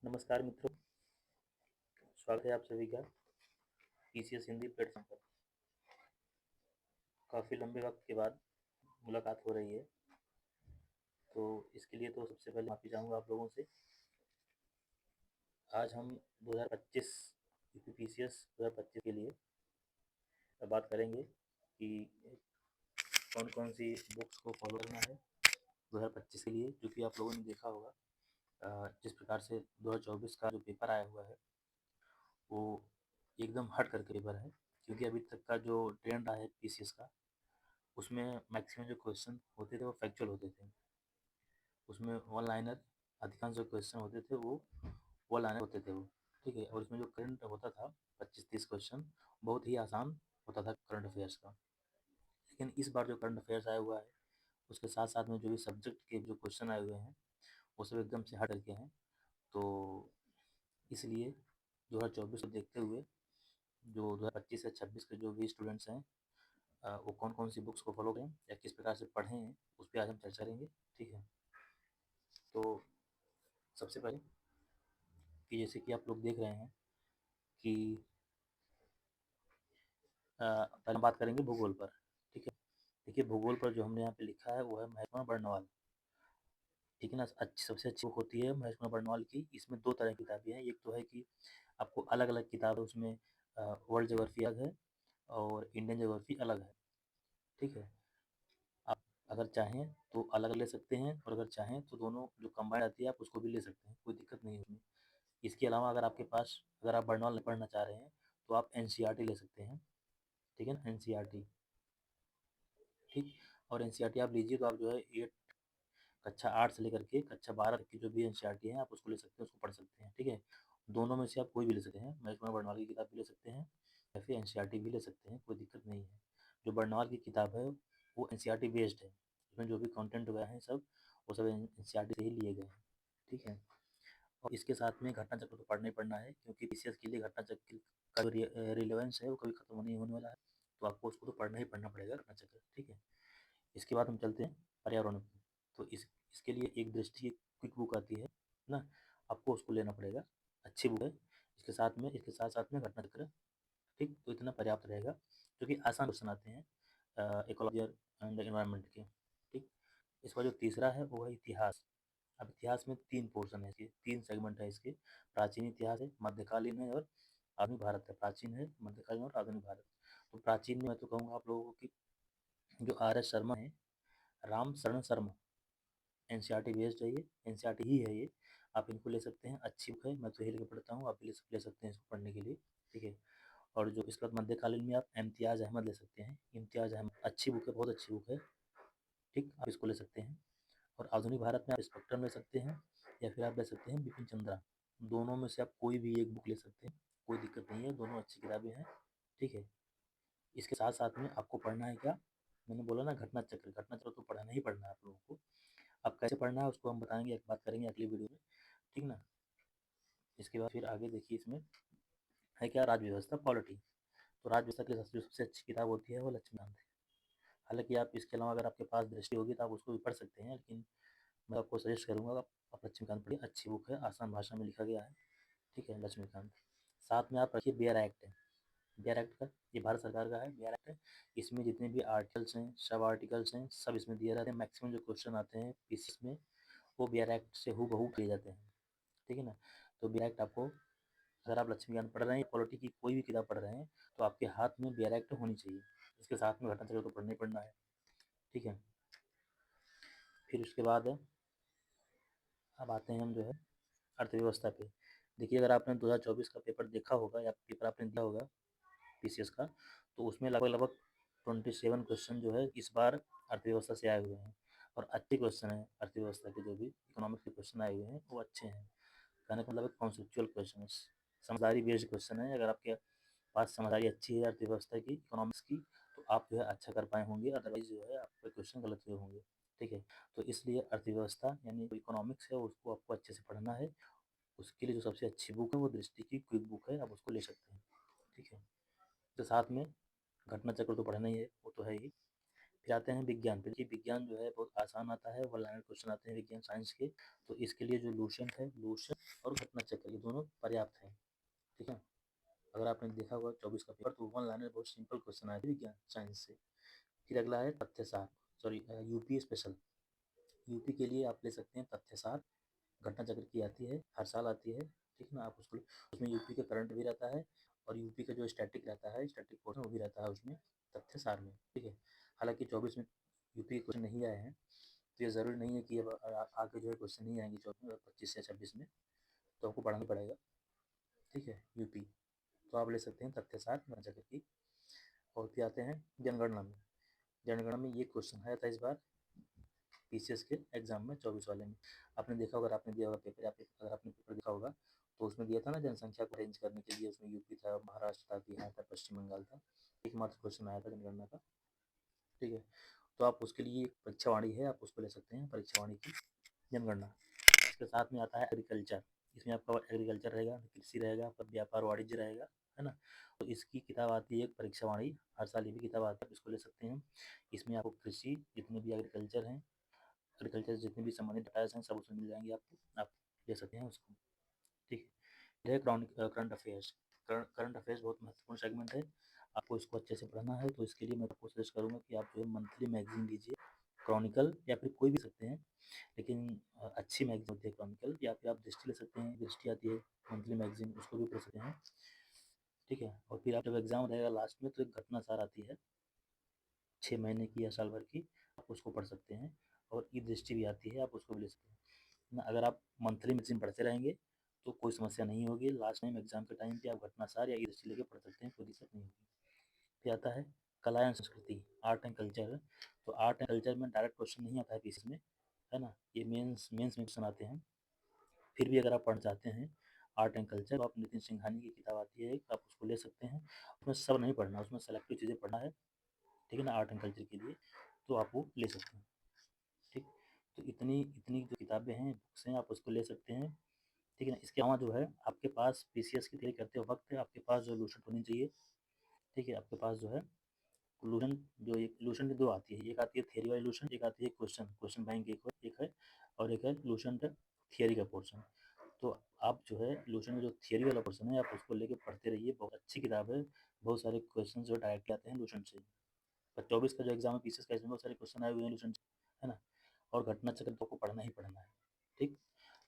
नमस्कार मित्रों, स्वागत है आप सभी का पीसीएस हिंदी प्लेटफॉर्म पर। काफ़ी लंबे वक्त के बाद मुलाकात हो रही है, तो इसके लिए तो सबसे पहले माफ़ी चाहूँगा आप लोगों से। आज हम 2025 यूपीपीसीएस 2025 के लिए बात करेंगे कि कौन कौन सी बुक्स को फॉलो करना है 2025 के लिए, जो कि आप लोगों ने देखा होगा। जिस प्रकार से 2024 का जो पेपर आया हुआ है वो एकदम हट करके पेपर है, क्योंकि अभी तक का जो ट्रेंड रहा है पीसीएस का, उसमें मैक्सिमम जो क्वेश्चन होते थे वो फैक्चुअल होते थे। उसमें वन लाइनर अधिकांश जो क्वेश्चन होते थे वो वन लाइनर होते थे वो, ठीक है। और इसमें जो करंट होता था 25-30 क्वेश्चन, बहुत ही आसान होता था करंट अफेयर्स का। लेकिन इस बार जो करंट अफेयर्स आया हुआ है उसके साथ साथ में जो भी सब्जेक्ट के जो क्वेश्चन आए हुए हैं वो सब एकदम से हट करके हैं। तो इसलिए 2024 को देखते हुए जो 2025 से 26 के जो भी स्टूडेंट्स हैं, वो कौन कौन सी बुक्स को फॉलो करें या किस प्रकार से पढ़ें हैं, उस पर आज हम चर्चा करेंगे, ठीक है। तो सबसे पहले कि जैसे कि आप लोग देख रहे हैं कि पहले बात करेंगे भूगोल पर, ठीक है। देखिए, भूगोल पर जो हमने यहाँ पे लिखा है वो है महेश कुमार बर्णवाल, ठीक है ना। अच्छी सबसे अच्छी बुक होती है महेश कुमार बर्णवाल की। इसमें दो तरह की किताबें हैं। एक तो है कि आपको अलग अलग किताब है, उसमें वर्ल्ड ज्योग्राफी अलग है और इंडियन ज्योग्राफी अलग है, ठीक है। आप अगर चाहें तो अलग ले सकते हैं, और अगर चाहें तो दोनों जो कंबाइंड आती है आप उसको भी ले सकते हैं, कोई दिक्कत नहीं है उसमें। इसके अलावा अगर आपके पास, अगर आप बर्नवाल नहीं पढ़ना चाह रहे हैं तो आप एनसीईआरटी ले सकते हैं, ठीक है ना, एनसीईआरटी, ठीक। और एनसीईआरटी आप लीजिए तो आप जो है कक्षा 8 से लेकर के कक्षा 12 तक की जो भी एनसीईआरटी है आप उसको ले सकते हैं, उसको पढ़ सकते हैं, ठीक है। दोनों में से आप कोई भी ले सकते हैं, महेश कुमार बर्नवाल की किताब भी ले सकते हैं या फिर एनसीईआरटी भी ले सकते हैं, कोई दिक्कत नहीं है। जो बर्नवाल की किताब है वो एनसीईआरटी बेस्ड है, उसमें जो भी कंटेंट वगैरह है सब वो सब एनसीईआरटी से ही लिए गए हैं, ठीक है। और इसके साथ में घटना चक्र तो पढ़ना ही पढ़ना है, क्योंकि पीसीएस के लिए घटना चक्र का जो रिलेवेंस है वो कभी खत्म नहीं होने वाला है, तो आपको उसको तो पढ़ना ही पढ़ना पड़ेगा, घटना चक्र, ठीक है। इसके बाद हम चलते हैं पर्यावरण पे। तो इसके लिए एक दृष्टि एक क्विक बुक आती है ना, आपको उसको लेना पड़ेगा, अच्छी बुक है। इसके साथ साथ में घटना चक्र, ठीक। तो इतना पर्याप्त रहेगा, क्योंकि आसान क्वेश्चन आते हैं इकोलॉजी एंड एनवायरनमेंट के, ठीक। इसका जो तीसरा है वो है इतिहास। अब इतिहास में 3 पोर्शन है इसके, 3 सेगमेंट है इसके। प्राचीन इतिहास है, मध्यकालीन है और आधुनिक भारत है। प्राचीन है, मध्यकालीन और आधुनिक भारत। तो प्राचीन में मैं तो कहूँगा आप लोगों को कि जो आर एस शर्मा है, राम शरण शर्मा, एनसीईआरटी बेस्ड है ये, एनसीईआरटी ही है ये। आप इनको ले सकते हैं, अच्छी बुक है, मैं तो यही लेकर पढ़ता हूँ, आप भी ले सकते हैं इसको पढ़ने के लिए, ठीक है। और जो इसके बाद मध्यकालीन में आप इम्तियाज़ अहमद ले सकते हैं, इम्तियाज़ अहमद अच्छी बुक है, बहुत अच्छी बुक है, ठीक। आप इसको ले सकते हैं। और आधुनिक भारत में आप स्पेक्ट्रम ले सकते हैं या फिर आप ले सकते हैं बिपिन चंद्रा। दोनों में से आप कोई भी एक बुक ले सकते हैं, कोई दिक्कत नहीं है, दोनों अच्छी किताबें हैं, ठीक है। इसके साथ साथ में आपको पढ़ना है क्या, मैंने बोला ना घटना चक्र, घटना चक्र तो पढ़ना ही पढ़ना है आप लोगों को। अब कैसे पढ़ना है उसको हम बताएंगे, एक बात करेंगे अगली वीडियो में, ठीक ना। इसके बाद फिर आगे देखिए, इसमें है क्या, राज्य व्यवस्था पॉलिटी। तो राज्य व्यवस्था के लिए जो सबसे अच्छी किताब होती है वो लक्ष्मीकांत है। हालांकि आप इसके अलावा अगर आपके पास दृष्टि होगी तो आप उसको भी पढ़ सकते हैं, लेकिन मैं आपको सजेस्ट करूँगा आप लक्ष्मीकांत पढ़िए, अच्छी बुक है, आसान भाषा में लिखा गया है, ठीक है, लक्ष्मीकांत। साथ में आप रखिए बेयर एक्ट है, बेयर एक्ट का, ये भारत सरकार का है, बेयर एक्ट है। इसमें जितने भी आर्टिकल्स हैं, सब आर्टिकल्स हैं, सब इसमें दिए रहते हैं। मैक्सिमम जो क्वेश्चन आते हैं पीसीएस में वो बेयर एक्ट से हूबहू किए जाते हैं, ठीक है ना। तो बेयर एक्ट आपको, अगर आप लक्ष्मीकांत पढ़ रहे हैं, पॉलिटी की कोई भी किताब पढ़ रहे हैं, तो आपके हाथ में बेयर एक्ट होनी चाहिए। इसके साथ में घटना चक्र तो पढ़ना ही पढ़ना है, ठीक है। फिर उसके बाद अब आते हैं हम जो है अर्थव्यवस्था पे। देखिए, अगर आपने 2024 का पेपर देखा होगा या पेपर आपने दिया होगा पीसीएस का, तो उसमें लगभग लगभग 27 क्वेश्चन जो है इस बार अर्थव्यवस्था से आए हुए हैं, और अच्छे क्वेश्चन हैं अर्थव्यवस्था के, जो भी इकोनॉमिक्स के क्वेश्चन आए हुए हैं वो अच्छे हैं। कहने का मतलब कॉन्सेप्चुअल क्वेश्चन, समझदारी बेस्ड क्वेश्चन है। अगर आपके पास समझदारी अच्छी है अर्थव्यवस्था की, इकोनॉमिक्स की, तो आप जो है अच्छा कर पाए होंगे, अदरवाइज जो है आपके क्वेश्चन गलत हुए होंगे, ठीक है। तो इसलिए अर्थव्यवस्था यानी इकोनॉमिक्स है उसको आपको अच्छे से पढ़ना है। उसके लिए जो सबसे अच्छी बुक है वो दृष्टि की क्विक बुक है, आप उसको ले सकते हैं, ठीक है। तो साथ में घटना चक्र तो पढ़ना ही है, वो तो है ही। फिर आते हैं विज्ञान पे। देखिए विज्ञान जो है बहुत आसान आता है, वन लाइनर क्वेश्चन आते हैं विज्ञान साइंस के। तो इसके लिए जो लूसेंट है, लूसेंट और घटना चक्र ये दोनों पर्याप्त हैं, ठीक है। अगर आपने देखा होगा 24 का पेपर, तो वन लाइनर बहुत सिंपल क्वेश्चन आए थे विज्ञान साइंस से। फिर अगला है तथ्यसार, सॉरी यूपी स्पेशल। यूपी के लिए आप ले सकते हैं तथ्यसार, घटना चक्र की आती है, हर साल आती है, ठीक है ना। आप उसको, उसमें यूपी का करंट भी रहता है और यूपी का जो स्टैटिक रहता है, स्टैटिक पोर्शन वो भी रहता है उसमें तथ्यसार में, ठीक है। हालांकि 24 में यूपी के क्वेश्चन नहीं आए हैं, तो ये ज़रूरी नहीं है कि अब आगे जो है क्वेश्चन नहीं आएंगे 25 या 26 में, तो आपको पढ़ना पड़ेगा, ठीक है। यूपी तो आप ले सकते हैं तथ्यसार घटना चक्र की। और फिर आते हैं जनगणना में। जनगणना में ये क्वेश्चन आया था इस बार पीसीएस के एग्जाम में 24 वाले में। आपने देखा होगा, आपने दिया होगा पेपर, अगर आपने पेपर देखा होगा तो उसमें दिया था ना जनसंख्या को अरेंज करने के लिए, उसमें यूपी था, महाराष्ट्र था, बिहार था, पश्चिम बंगाल था, एकमात्र क्वेश्चन आया था जनगणना का, ठीक है। तो आप उसके लिए परीक्षावाणी है, आप उसको ले सकते हैं, परीक्षावाणी की जनगणना। इसके साथ में आता है एग्रीकल्चर, इसमें आपका एग्रीकल्चर रहेगा, कृषि रहेगा, आपका व्यापार वाणिज्य रहेगा, है ना। तो इसकी किताब आती है परीक्षावाणी, हर साल ये भी किताब आती है, आप इसको ले सकते हैं। इसमें आपको कृषि जितने भी एग्रीकल्चर हैं, एग्रीकल्चर जितने भी संबंधित डाटाज हैं सब उसमें मिल जाएंगे आपको, आप ले सकते हैं उसको, ठीक है। Current affairs. करंट अफेयर्स बहुत महत्वपूर्ण सेगमेंट है, आपको इसको अच्छे से पढ़ना है, तो इसके लिए मैं आपको सजेस्ट करूँगा कि आप जो है मंथली मैगजीन लीजिए, क्रॉनिकल या फिर कोई भी सकते हैं, लेकिन अच्छी मैगजीन होती है क्रॉनिकल, या फिर आप दृष्टि ले सकते हैं, दृष्टि आती है मंथली मैगजीन, उसको भी पढ़ सकते हैं, ठीक है। और फिर आप जब एग्जाम रहेगा लास्ट में, तो एक घटना सार आती है 6 महीने की या साल भर की, आप उसको पढ़ सकते हैं। और ई दृष्टि भी आती है, आप उसको भी ले सकते हैं ना। अगर आप मंथली मैगजीन पढ़ते रहेंगे तो कोई समस्या नहीं होगी, लास्ट टाइम एग्जाम के टाइम पे आप घटना सार या ई दृष्टि लेके पढ़ सकते हैं, कोई दिक्कत नहीं होगी। फिर आता है कला एवं संस्कृति, आर्ट एंड कल्चर। तो आर्ट एंड कल्चर में डायरेक्ट क्वेश्चन नहीं आता है पीसीएस में, है ना, ये मेंस में क्वेश्चन आते हैं। फिर भी अगर आप पढ़ना चाहते हैं आर्ट एंड कल्चर, तो आप नितिन सिंघानी की किताब आती है, आप उसको ले सकते हैं। उसमें सब नहीं पढ़ना, उसमें सेलेक्टिव चीज़ें पढ़ना है, ठीक है ना, आर्ट एंड कल्चर के लिए, तो आप वो ले सकते हैं, ठीक। तो इतनी इतनी जो किताबें हैं, बुक्स हैं, आप उसको ले सकते हैं, ठीक है ना। इसके अलावा जो है आपके पास पीसीएस की तैयारी करते वक्त आपके पास जो लूसेंट होनी चाहिए, ठीक है। आपके पास जो है लूसेंट, जो एक लूसेंट दो आती है, एक आती है थियरी वाली लूसेंट, एक आती है क्वेश्चन क्वेश्चन बैंक एक है, और एक है लूसेंट थियरी का पोर्शन। तो आप जो है लूसेंट में जो थियरी वाला पोर्शन है, आप उसको लेके पढ़ते रहिए, बहुत अच्छी किताब है, बहुत सारे क्वेश्चन जो डायरेक्ट आते हैं लूसेंट से। पर 24 का जो एग्जाम है पीसीएस का, इसमें बहुत सारे क्वेश्चन आए हुए हैं लूसेंट से, है ना। और घटना चक्र तो आपको पढ़ना ही पढ़ना है, ठीक।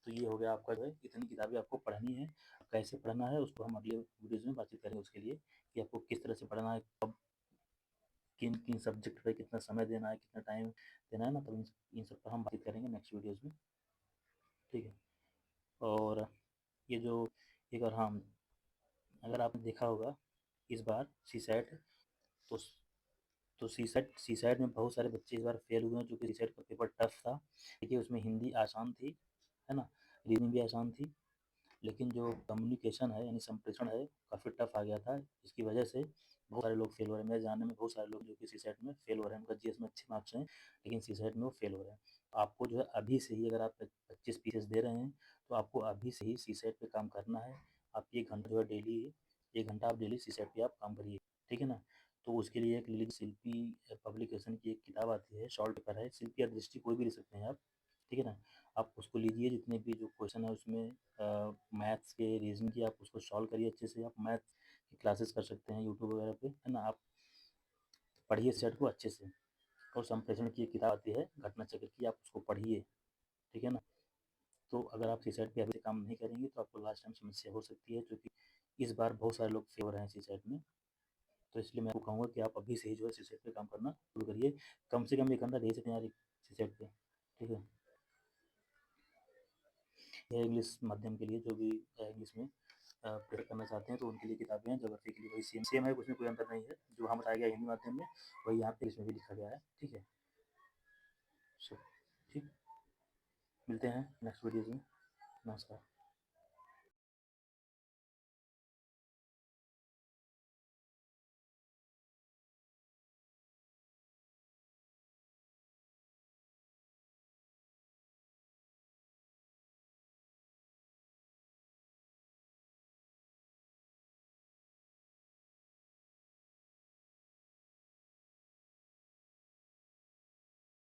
तो ये हो गया आपका जो है, इतनी किताबें आपको पढ़नी है। कैसे पढ़ना है उसको हम अगले वीडियोज़ में बातचीत करेंगे, उसके लिए कि आपको किस तरह से पढ़ना है, कब किन किन सब्जेक्ट पे कितना समय देना है, कितना टाइम देना है ना, तो इन सब पर हम बात करेंगे नेक्स्ट वीडियोज़ में, ठीक है। और ये जो एक और, हाँ, अगर आपने देखा होगा इस बार सी सेट, तो सी सेट में बहुत सारे बच्चे इस बार फेल हुए हैं, क्योंकि सी सेट का पेपर टफ था। देखिए उसमें हिंदी आसान थी, है ना, रीजनिंग भी आसान थी, लेकिन जो कम्युनिकेशन है यानी संप्रेषण है काफ़ी टफ आ गया था। इसकी वजह से बहुत सारे लोग फेल हो रहे हैं, मेरे जानने में बहुत सारे लोग जो कि सी सेट में फेल हो रहे हैं, उनका जीएस में अच्छे मार्क्स हैं, लेकिन सी सेट में वो फेल हो रहे हैं। तो आपको जो है अभी से ही, अगर आप 25 पीसेस दे रहे हैं, तो आपको अभी से ही सी सेट पर काम करना है। आप 1 घंटा जो है डेली, 1 घंटा आप डेली सी सेट पर आप काम करिए, ठीक है ना। तो उसके लिए एक लिलित शिल्पी पब्लिकेशन की एक किताब आती है, शॉर्ट पेपर है, शिल्पी या दृष्टि कोई भी ले सकते हैं आप, ठीक है ना। आप उसको लीजिए, जितने भी जो क्वेश्चन है उसमें मैथ्स के, रीजनिंग की, आप उसको सॉल्व करिए अच्छे से। आप मैथ्स की क्लासेस कर सकते हैं यूट्यूब वगैरह पे, है ना। आप पढ़िए सेट को अच्छे से। और संप्रेषण की एक किताब आती है घटना चक्र की, आप उसको पढ़िए, ठीक है ना। तो अगर आप सी सेट पर अभी से काम नहीं करेंगे तो आपको लास्ट टाइम समस्या हो सकती है, क्योंकि इस बार बहुत सारे लोग फेल हो रहे हैं सी सेट में। तो इसलिए मैं आपको कहूँगा कि आप अभी से ही जो है सी सेट पे काम करना शुरू करिए, कम से कम 1 घंटा दे सकते हैं यार सी सेट पे, ठीक है। या इंग्लिश माध्यम के लिए जो भी इंग्लिश में प्रेफर करना चाहते हैं, तो उनके लिए किताबें हैं। ज्योग्राफी के लिए वही सेम सेम है, उसमें कोई अंतर नहीं है, जो हम बताया गया हिंदी माध्यम में वही यहाँ पे इसमें भी लिखा गया है, ठीक है। सो ठीक, मिलते हैं नेक्स्ट वीडियोज़ में, नमस्कार।